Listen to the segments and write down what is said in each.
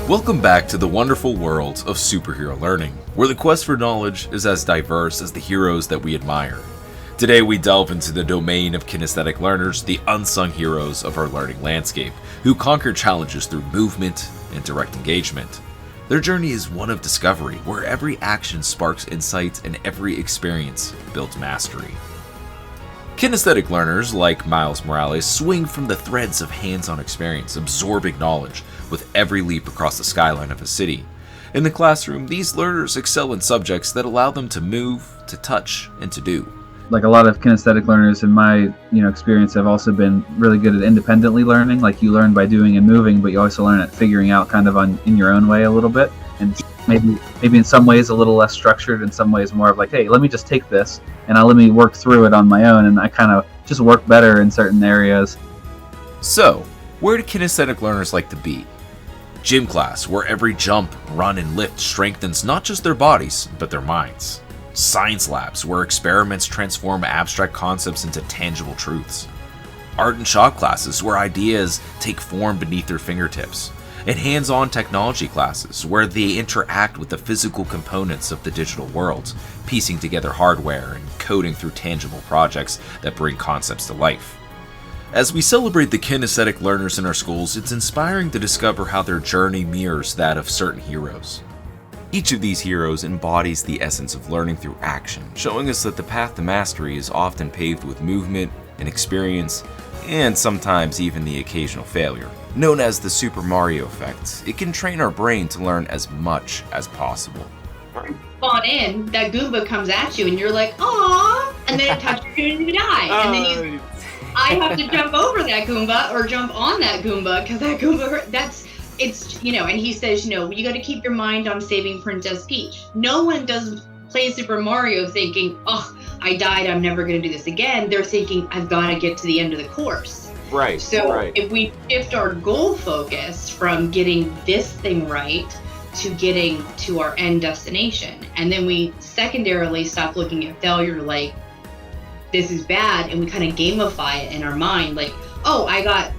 Welcome back to the wonderful world of superhero learning, where the quest for knowledge is as diverse as the heroes that we admire. Today we delve into the domain of kinesthetic learners, the unsung heroes of our learning landscape, who conquer challenges through movement and direct engagement. Their journey is one of discovery, where every action sparks insight and every experience builds mastery. Kinesthetic learners, like Miles Morales, swing from the threads of hands-on experience, absorbing knowledge with every leap across the skyline of a city. In the classroom, these learners excel in subjects that allow them to move, to touch, and to do. Like a lot of kinesthetic learners in my experience have also been really good at independently learning. Like you learn by doing and moving, but you also learn at figuring out kind of in your own way a little bit. And maybe in some ways a little less structured, in some ways more of like, hey, let me just take this and let me work through it on my own, and I kind of just work better in certain areas. So, where do kinesthetic learners like to be? Gym class, where every jump, run, and lift strengthens not just their bodies, but their minds. Science labs, where experiments transform abstract concepts into tangible truths. Art and shop classes, where ideas take form beneath their fingertips. And hands-on technology classes, where they interact with the physical components of the digital world, piecing together hardware and coding through tangible projects that bring concepts to life. As we celebrate the kinesthetic learners in our schools, it's inspiring to discover how their journey mirrors that of certain heroes. Each of these heroes embodies the essence of learning through action, showing us that the path to mastery is often paved with movement and experience, and sometimes even the occasional failure. Known as the Super Mario effect, it can train our brain to learn as much as possible. Spawn in, that Goomba comes at you and you're like, aww, and then it touches you and you die. And then I have to jump over that Goomba or jump on that Goomba because that Goomba, and he says, you got to keep your mind on saving Princess Peach. No one does play Super Mario thinking, oh, I died, I'm never going to do this again. They're thinking, I've got to get to the end of the course. Right. So if we shift our goal focus from getting this thing right to getting to our end destination, and then we secondarily stop looking at failure like this is bad, and we kind of gamify it in our mind like, oh, I got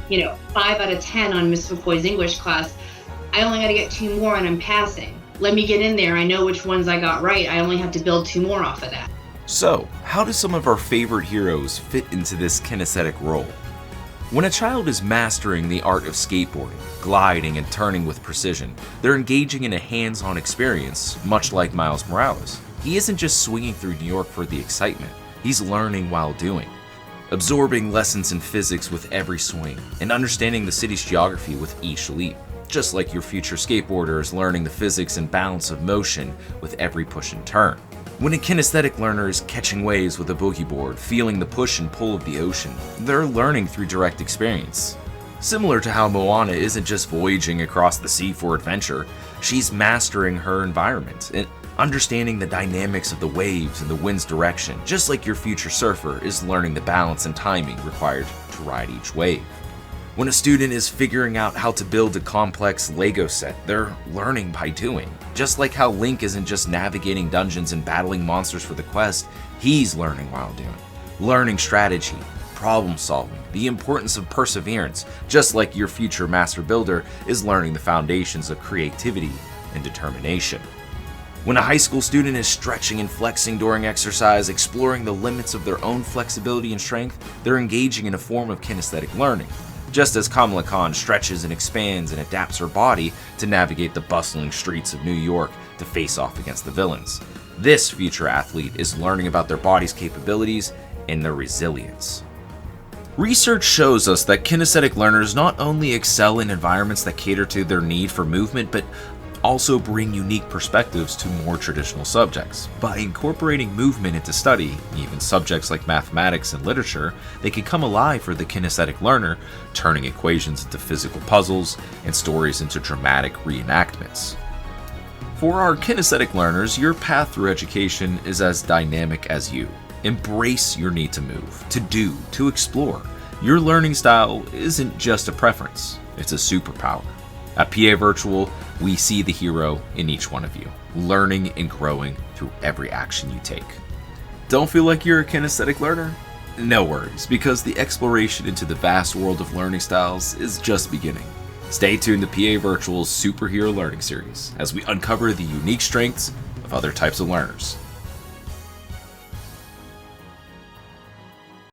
5 out of 10 on Miss McCoy's English class. I only got to get 2 more and I'm passing. Let me get in there. I know which ones I got right. I only have to build 2 more off of that. So, how do some of our favorite heroes fit into this kinesthetic role? When a child is mastering the art of skateboarding, gliding, and turning with precision, they're engaging in a hands-on experience, much like Miles Morales. He isn't just swinging through New York for the excitement, he's learning while doing. Absorbing lessons in physics with every swing, and understanding the city's geography with each leap, just like your future skateboarder is learning the physics and balance of motion with every push and turn. When a kinesthetic learner is catching waves with a boogie board, feeling the push and pull of the ocean, they're learning through direct experience. Similar to how Moana isn't just voyaging across the sea for adventure, she's mastering her environment and understanding the dynamics of the waves and the wind's direction, just like your future surfer is learning the balance and timing required to ride each wave. When a student is figuring out how to build a complex Lego set, they're learning by doing. Just like how Link isn't just navigating dungeons and battling monsters for the quest, he's learning while doing. Learning strategy, problem solving, the importance of perseverance, just like your future master builder is learning the foundations of creativity and determination. When a high school student is stretching and flexing during exercise, exploring the limits of their own flexibility and strength, they're engaging in a form of kinesthetic learning. Just as Kamala Khan stretches and expands and adapts her body to navigate the bustling streets of New York to face off against the villains. This future athlete is learning about their body's capabilities and their resilience. Research shows us that kinesthetic learners not only excel in environments that cater to their need for movement, but also bring unique perspectives to more traditional subjects. By incorporating movement into study, even subjects like mathematics and literature, they can come alive for the kinesthetic learner, turning equations into physical puzzles and stories into dramatic reenactments. For our kinesthetic learners, your path through education is as dynamic as you. Embrace your need to move, to do, to explore. Your learning style isn't just a preference, it's a superpower. At PA Virtual, we see the hero in each one of you, learning and growing through every action you take. Don't feel like you're a kinesthetic learner? No worries, because the exploration into the vast world of learning styles is just beginning. Stay tuned to PA Virtual's Superhero Learning Series as we uncover the unique strengths of other types of learners.